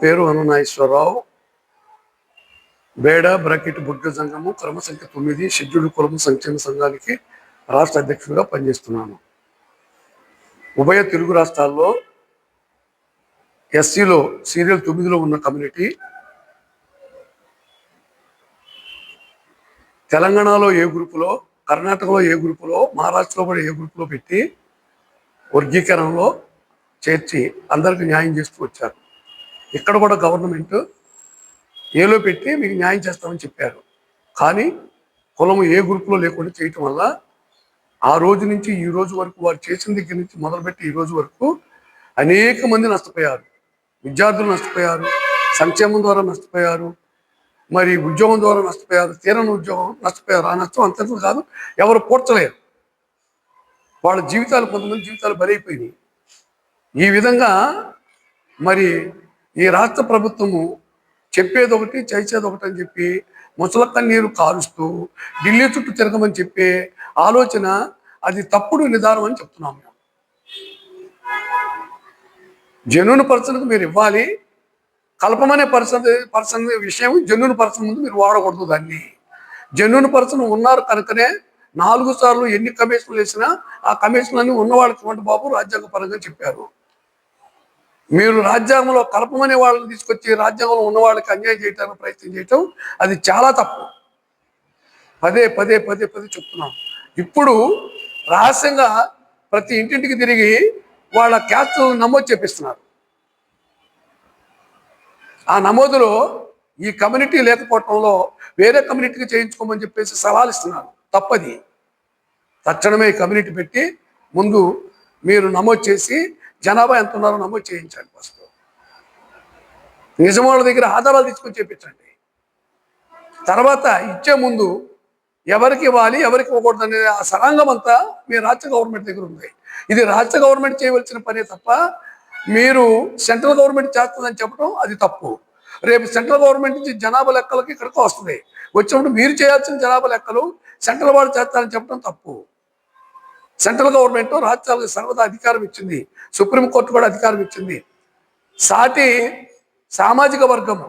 పేరు అనునాగేశ్వరరావు. బేడా బ్రాకెట్ బుడ్గ సంఘము క్రమ సంఖ్య 9 షెడ్యూల్డ్ కులం సంక్షేమ సంఘానికి రాష్ట్ర అధ్యక్షుడిగా పనిచేస్తున్నాను. ఉభయ తెలుగు రాష్ట్రాల్లో ఎస్సీలో సీరియల్ 9లో ఉన్న కమ్యూనిటీ తెలంగాణలో ఏ గ్రూపులో, కర్ణాటకలో ఏ గ్రూపులో, మహారాష్ట్రలో కూడా ఏ గ్రూపులో పెట్టి వర్గీకరణలో చేర్చి అందరికి న్యాయం చేస్తూ వచ్చారు. ఇక్కడ కూడా గవర్నమెంట్ ఏలో పెట్టి మీకు న్యాయం చేస్తామని చెప్పారు. కానీ కులం ఏ గ్రూపులో లేకుండా చేయటం వల్ల ఆ రోజు నుంచి ఈ రోజు వరకు వారు చేసిన దగ్గర నుంచి మొదలుపెట్టి ఈ రోజు వరకు అనేక మంది నష్టపోయారు. విద్యార్థులు నష్టపోయారు, సంక్షేమం ద్వారా నష్టపోయారు, మరి ఉద్యోగం ద్వారా నష్టపోయారు, తీరని ఉద్యోగం నష్టపోయారు. ఆ నష్టం అంతటి కాదు, ఎవరు పూడ్చలేరు. వాళ్ళ జీవితాలు, కొంతమంది జీవితాలు బలైపోయినాయి. ఈ విధంగా మరి ఈ రాష్ట్ర ప్రభుత్వము చెప్పేది ఒకటి, చేసేది ఒకటి అని చెప్పి ముసల కన్నీరు కారుస్తూ ఢిల్లీ చుట్టూ తిరగమని చెప్పే ఆలోచన అది తప్పుడు నిదానం అని చెప్తున్నాం మేము. జెన్యూన్ పర్సన్కి మీరు ఇవ్వాలి. కల్పమనే పర్సన్ విషయం జెన్యూన్ పర్సన్ ముందు మీరు వాడకూడదు. దాన్ని జెన్యూన్ పర్సన్ ఉన్నారు కనుకనే 4 సార్లు ఎన్ని కమిషన్లు వేసినా ఆ కమిషన్లన్నీ ఉన్నవాళ్ళకి ఇవ్వండి బాబు రాజ్యాంగ పరంగా చెప్పారు. మీరు రాజ్యాంగంలో కలపమనే వాళ్ళని తీసుకొచ్చి రాజ్యాంగంలో ఉన్న వాళ్ళకి అన్యాయం చేయడానికి ప్రయత్నం చేయటం అది చాలా తప్పు. పదే పదే పదే పదే చెప్తున్నాం. ఇప్పుడు రహస్యంగా ప్రతి ఇంటింటికి తిరిగి వాళ్ళ క్యాస్ట్ నమోదు చేపిస్తున్నారు. ఆ నమోదులో ఈ కమ్యూనిటీ లేకపోవటంలో వేరే కమ్యూనిటీకి చేయించుకోమని చెప్పేసి సవాల్ ఇస్తున్నారు. తప్పది. తక్షణమే ఈ కమ్యూనిటీ పెట్టి ముందు మీరు నమోదు చేసి జనాభా ఎంత ఉన్నారో నమోదు చేయించండి. ఫస్ట్ నిజం వాళ్ళ దగ్గర ఆధారాలు తీసుకొని చేయించండి. తర్వాత ఇచ్చే ముందు ఎవరికి ఇవ్వాలి, ఎవరికి ఇవ్వకూడదు అనే ఆ సరాంగం అంతా మీ రాష్ట్ర గవర్నమెంట్ దగ్గర ఉంది. ఇది రాష్ట్ర గవర్నమెంట్ చేయవలసిన పనే తప్ప మీరు సెంట్రల్ గవర్నమెంట్ చేస్తుందని చెప్పడం అది తప్పు. రేపు సెంట్రల్ గవర్నమెంట్ నుంచి జనాభా లెక్కలకి ఇక్కడికి వస్తుంది. వచ్చినప్పుడు మీరు చేయాల్సిన జనాభా లెక్కలు సెంట్రల్ వాళ్ళు చేస్తారని చెప్పడం తప్పు. సెంట్రల్ గవర్నమెంట్ రాష్ట్రాలకు సర్వదా అధికారం ఇచ్చింది. సుప్రీంకోర్టు కూడా అధికారం ఇచ్చింది. సాటి సామాజిక వర్గము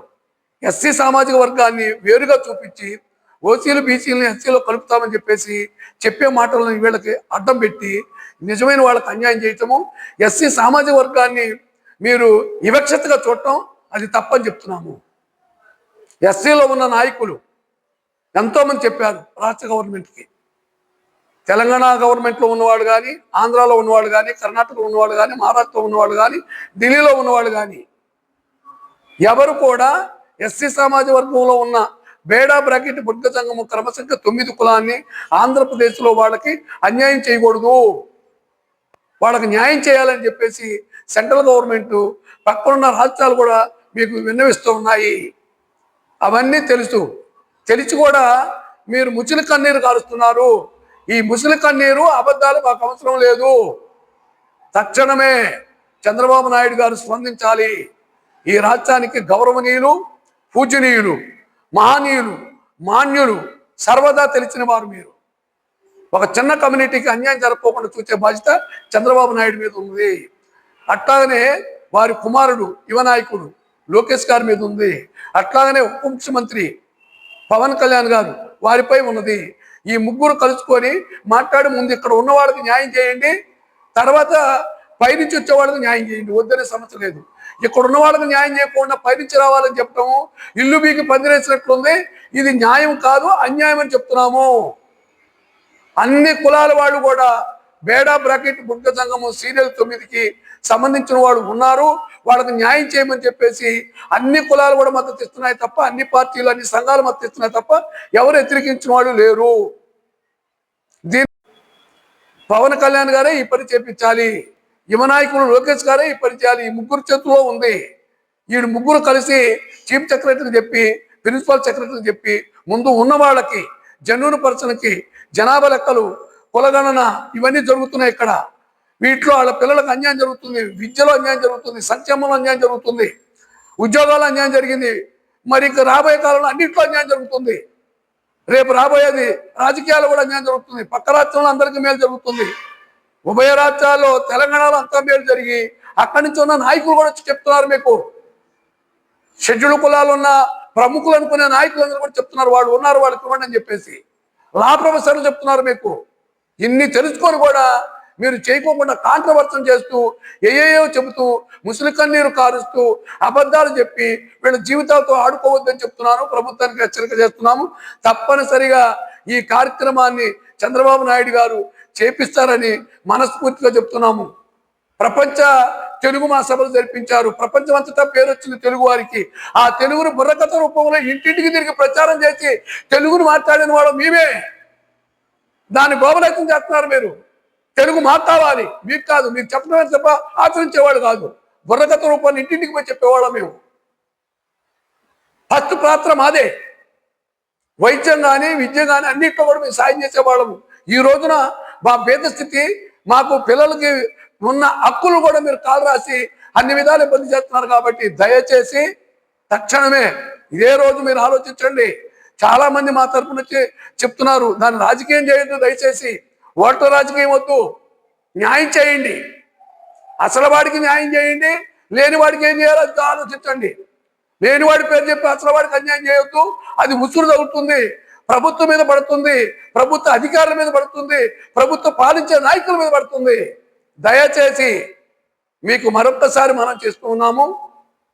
ఎస్సీ సామాజిక వర్గాన్ని వేరుగా చూపించి ఓసీలు బీసీలను ఎస్సీలో కలుపుతామని చెప్పేసి చెప్పే మాటలను వీళ్ళకి అడ్డం పెట్టి నిజమైన వాళ్ళకి అన్యాయం చేయటము, ఎస్సీ సామాజిక వర్గాన్ని మీరు వివక్షతగా చూడటం అది తప్పని చెప్తున్నాము. ఎస్సీలో ఉన్న నాయకులు ఎంతోమంది చెప్పారు రాష్ట్ర గవర్నమెంట్కి. తెలంగాణ గవర్నమెంట్లో ఉన్నవాళ్ళు కానీ, ఆంధ్రాలో ఉన్నవాళ్ళు కానీ, కర్ణాటకలో ఉన్నవాళ్ళు కానీ, మహారాష్ట్రలో ఉన్నవాళ్ళు కానీ, ఢిల్లీలో ఉన్నవాళ్ళు కానీ ఎవరు కూడా ఎస్సీ సమాజ వర్గంలో ఉన్న బేడా బ్రాకెట్ బుడ్గ సంఘము క్రమ సంఖ్య 9 కులాన్ని ఆంధ్రప్రదేశ్లో వాళ్ళకి అన్యాయం చేయకూడదు, వాళ్ళకి న్యాయం చేయాలని చెప్పేసి సెంట్రల్ గవర్నమెంట్ పక్కనున్న రాష్ట్రాలు కూడా మీకు విన్నవిస్తూ ఉన్నాయి. అవన్నీ తెలిసి కూడా మీరు ముసలి కన్నీరు కారుస్తున్నారు. ఈ ముసలి కన్నీరు అబద్ధాలు మాకు అవసరం లేదు. తక్షణమే చంద్రబాబు నాయుడు గారు స్పందించాలి. ఈ రాష్ట్రానికి గౌరవనీయులు, పూజనీయులు, మహనీయులు, మాన్యులు, సర్వదా తెలిసిన వారు మీరు. ఒక చిన్న కమ్యూనిటీకి అన్యాయం జరగకుండా చూసే బాధ్యత చంద్రబాబు నాయుడు మీద ఉంది. అట్లాగనే వారి కుమారుడు యువ నాయకుడు లోకేష్ గారి మీద ఉంది. అట్లాగనే ఉప ముఖ్యమంత్రి పవన్ కళ్యాణ్ గారు వారిపై ఉన్నది. ఈ ముగ్గురు కలుసుకొని మాట్లాడి ముందు ఇక్కడ ఉన్న వాళ్ళకి న్యాయం చేయండి, తర్వాత పైనుంచి వచ్చే వాళ్ళకి న్యాయం చేయండి. వద్దనే సమస్య లేదు. ఇక్కడ ఉన్న వాళ్ళకి న్యాయం చేయకుండా పైనుంచి రావాలని చెప్పడము ఇల్లు బీకి పందిరేసినట్లుంది. ఇది న్యాయం కాదు, అన్యాయం అని చెప్తున్నాము. అన్ని కులాల వాళ్ళు కూడా బేడా బ్రాకెట్ బుడ్గ సంఘము సీరియల్ 9కి సంబంధించిన వాళ్ళు ఉన్నారు. వాళ్ళకి న్యాయం చేయమని చెప్పేసి అన్ని కులాలు కూడా మద్దతు ఇస్తున్నాయి తప్ప, అన్ని పార్టీలు అన్ని సంఘాలు మద్దతు ఇస్తున్నాయి తప్ప ఎవరు వ్యతిరేకించిన వాళ్ళు లేరు. దీని పవన్ కళ్యాణ్ గారే ఈ పని చేపించాలి, యువ నాయకులు లోకేష్ గారే ఈ పని చేయాలి. ఈ ముగ్గురు చేతుల్లో ఉంది. వీడు ముగ్గురు కలిసి చీఫ్ సెక్రటరీకి చెప్పి, ప్రిన్సిపల్ సెక్రటరీకి చెప్పి ముందు ఉన్న వాళ్ళకి జెన్యూన్ పర్సన్కి జనాభా లెక్కలు, కులగణన ఇవన్నీ జరుగుతున్నాయి. ఇక్కడ వీటిలో వాళ్ళ పిల్లలకు అన్యాయం జరుగుతుంది, విద్యలో అన్యాయం జరుగుతుంది, సంక్షేమంలో అన్యాయం జరుగుతుంది, ఉద్యోగాల్లో అన్యాయం జరిగింది. మరి ఇక రాబోయే కాలంలో అన్నింటిలో అన్యాయం జరుగుతుంది. రేపు రాబోయేది రాజకీయాలు కూడా అన్యాయం జరుగుతుంది. పక్క రాష్ట్రంలో అందరికీ మేలు జరుగుతుంది. ఉభయ రాష్ట్రాల్లో తెలంగాణలో అంతా మేలు జరిగి అక్కడి నుంచి ఉన్న నాయకులు కూడా చెప్తున్నారు మీకు షెడ్యూల్ కులాలు ఉన్న ప్రముఖులు అనుకునే నాయకులందరూ కూడా చెప్తున్నారు, వాళ్ళు ఉన్నారు, వాళ్ళకి ఇవ్వండి అని చెప్పేసి. లా ప్రొఫెసర్లు చెప్తున్నారు. మీకు ఇన్ని తెలుసుకొని కూడా మీరు చేయకోకుండా కాంట్రవర్షన్ చేస్తూ ఏయేయో చెబుతూ ముసలి కన్నీరు కారుస్తూ అబద్ధాలు చెప్పి వీళ్ళ జీవితాలతో ఆడుకోవద్దని చెప్తున్నాను. ప్రభుత్వానికి హెచ్చరిక చేస్తున్నాము. తప్పనిసరిగా ఈ కార్యక్రమాన్ని చంద్రబాబు నాయుడు గారు చేపిస్తారని మనస్ఫూర్తిగా చెప్తున్నాము. ప్రపంచ తెలుగు మహాసభలు జరిపించారు. ప్రపంచం అంతటా పేరు వచ్చింది తెలుగు వారికి. ఆ తెలుగును బుర్రకథ రూపంలో ఇంటింటికి తిరిగి ప్రచారం చేసి తెలుగును మాట్లాడిన వాళ్ళు మేమే. దాన్ని గోబలైతం చేస్తున్నారు మీరు. తెలుగు మాట్లాడాలి, మీకు కాదు, మీకు చెప్పడమే తప్ప ఆచరించేవాడు కాదు. బుర్రకథ రూపాన్ని ఇంటింటికి పోయి చెప్పేవాళ్ళం మేము. ఫస్ట్ పాత్ర మాదే. వైద్యం కానీ విద్య కానీ అన్నింటిలో కూడా మేము సాయం చేసేవాళ్ళము. ఈ రోజున మా పేద స్థితి, మాకు పిల్లలకి ఉన్న హక్కులు కూడా మీరు కాలు రాసి అన్ని విధాలు ఇబ్బంది చేస్తున్నారు. కాబట్టి దయచేసి తక్షణమే ఇదే రోజు మీరు ఆలోచించండి. చాలా మంది మా తరపు నుంచి చెప్తున్నారు, దాన్ని రాజకీయం చేయొద్దు, దయచేసి ఓట్ల రాజకీయం వద్దు, న్యాయం చేయండి. అసలు వాడికి న్యాయం చేయండి, లేని వాడికి ఏం చేయాలో అది ఆలోచించండి. లేనివాడి పేరు చెప్పి అసలు వాడికి అన్యాయం చేయొద్దు. అది ఉసురు తగ్గుతుంది, ప్రభుత్వం మీద పడుతుంది, ప్రభుత్వ అధికారుల మీద పడుతుంది, ప్రభుత్వం పాలించే నాయకుల మీద పడుతుంది. దయచేసి మీకు మరొక్కసారి మనం చేస్తూ ఉన్నాము.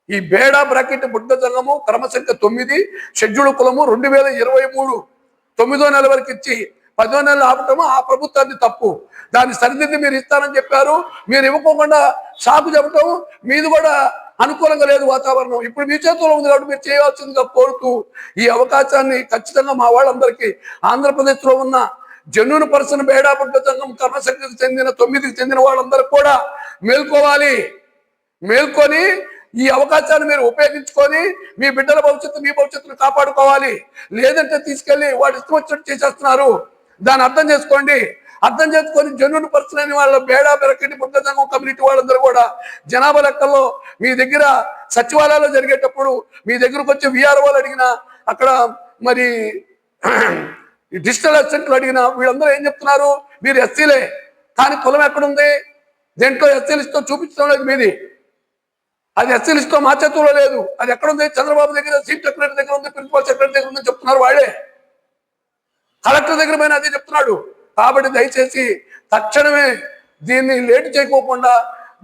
ఈ బేడా బ్రాకెట్ బుడ్డ సంఘము క్రమసంఖ్య 9 షెడ్యూల్ కులము 2023 9వ నెల వరకు ఇచ్చి 10వ నెలలు ఆపటము ఆ ప్రభుత్వాన్ని తప్పు. దాన్ని సరిదిద్ది మీరు ఇస్తారని చెప్పారు. మీరు ఇవ్వకుండా సాకు చెప్పటం మీది కూడా అనుకూలంగా లేదు వాతావరణం. ఇప్పుడు మీ చేతుల్లో ఉంది కాబట్టి మీరు చేయవలసిందిగా కోరుతూ ఈ అవకాశాన్ని ఖచ్చితంగా మా వాళ్ళందరికీ ఆంధ్రప్రదేశ్లో ఉన్న జెన్యూన్ పర్సన్ బేడా బుడ్డ సంఘం కర్మశక్తికి చెందిన 9కి చెందిన వాళ్ళందరూ కూడా మేల్కోవాలి. మేల్కొని ఈ అవకాశాన్ని మీరు ఉపయోగించుకొని మీ బిడ్డల భవిష్యత్తు, మీ భవిష్యత్తును కాపాడుకోవాలి. లేదంటే తీసుకెళ్లి వాడు ఇష్టం వచ్చినట్టు చేసేస్తున్నారు. దాన్ని అర్థం చేసుకోండి. అర్థం చేసుకొని జెన్యూన్ పర్సన్ అని వాళ్ళ బేడా బెరకటి బుద్ధ సంఘం కమ్యూనిటీ వాళ్ళందరూ కూడా జనాభా లెక్కల్లో మీ దగ్గర సచివాలయాల్లో జరిగేటప్పుడు మీ దగ్గరకు వచ్చి విఆర్ఓలు అడిగినా, అక్కడ మరి డిజిటల్ అసిస్టెంట్లు అడిగినా వీళ్ళందరూ ఏం చెప్తున్నారు, మీరు ఎస్సీలే. కానీ కులం ఎక్కడుంది? దేంట్లో ఎస్సీ లిస్టులో చూపించడం లేదు మీది. అది ఎస్సీ లిస్టులో మా చేతుల్లో లేదు. అది ఎక్కడుంది? చంద్రబాబు దగ్గర, చీఫ్ సెక్రటరీ దగ్గర ఉంది, ప్రిన్సిపల్ సెక్రటరీ దగ్గర ఉందని చెప్తున్నారు వాళ్ళే. కలెక్టర్ దగ్గర పైన అదే చెప్తున్నాడు. కాబట్టి దయచేసి తక్షణమే దీన్ని లేటు చేయకోకుండా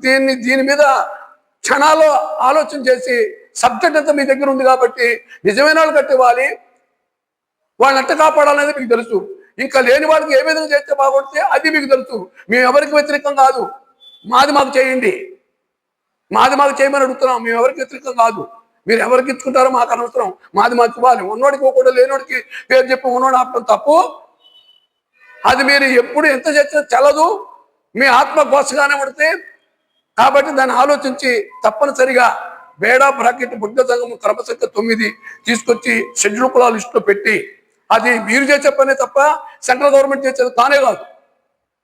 దీని మీద క్షణాల్లో ఆలోచన చేసి, సబ్జెక్ట్ అంతా మీ దగ్గర ఉంది కాబట్టి నిజమైన వాళ్ళు కట్టివ్వాలి, వాళ్ళని ఎట్ట కాపాడాలనేది మీకు తెలుసు. ఇంకా లేని వాళ్ళకి ఏ విధంగా చేస్తే బాగుంటే అది మీకు తెలుసు. మేము ఎవరికి వ్యతిరేకం కాదు. మాది మాకు చేయండి, మాది మాకు చేయమని అడుగుతున్నాం. మేము ఎవరికి వ్యతిరేకం కాదు. మీరు ఎవరికి ఇచ్చుకుంటారో మాకు అనవసరం. మాది మాకు ఇవ్వాలి. ఉన్నోడికి పోకుండా లేనోడికి పేరు చెప్పి ఉన్నోడు ఆపడం తప్పు. అది మీరు ఎప్పుడు ఎంత చేసినా చల్లదు, మీ ఆత్మ ఘోషగానే పడితే. కాబట్టి దాన్ని ఆలోచించి తప్పనిసరిగా బేడా బ్రాకెట్ బుద్ధ సంఘం క్రమసంఖ్య 9 తీసుకొచ్చి షెడ్యూల్ కులాల లిస్టులో పెట్టి, అది మీరు చేసే పనే తప్ప సెంట్రల్ గవర్నమెంట్ చేసేది కానే కాదు.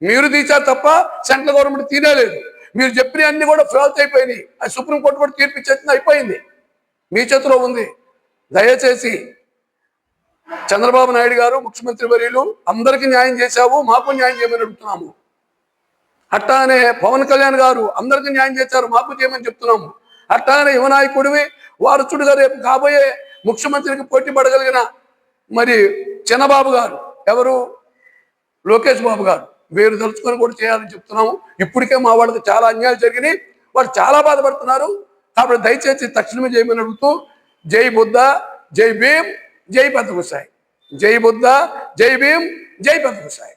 మీరు తీశారు తప్ప సెంట్రల్ గవర్నమెంట్ తీనేలేదు. మీరు చెప్పిన అన్ని కూడా ఫాల్స్ అయిపోయినాయి. అది సుప్రీంకోర్టు కూడా తీర్పు ఇచ్చేసింది, అయిపోయింది. మీ చేతిలో ఉంది. దయచేసి చంద్రబాబు నాయుడు గారు, ముఖ్యమంత్రి వర్యులు, అందరికీ న్యాయం చేశావు, మాకు న్యాయం చేయమని అడుగుతున్నాము. అట్లానే పవన్ కళ్యాణ్ గారు అందరికీ న్యాయం చేశారు, మాకు చేయమని చెప్తున్నాము. అట్లానే యువనాయకుడివి, వారసుడుగా రేపు కాబోయే ముఖ్యమంత్రికి పోటీ పడగలిగిన మరి చిన్నబాబు గారు, ఎవరు, లోకేష్ బాబు గారు, వీరు తలుచుకొని కూడా చేయాలని చెప్తున్నాము. ఇప్పటికే మా వాళ్ళకి చాలా అన్యాయాలు జరిగినాయి, వాళ్ళు చాలా బాధపడుతున్నారు. కాబట్టి దయచేసి తక్షణమే చేయమని అడుగుతూ, జై బుద్ధ, జై భీమ్, జై పెద్దగుసాయి. జై బుద్ధ, జై భీమ్, జై పెద్దగుసాయి.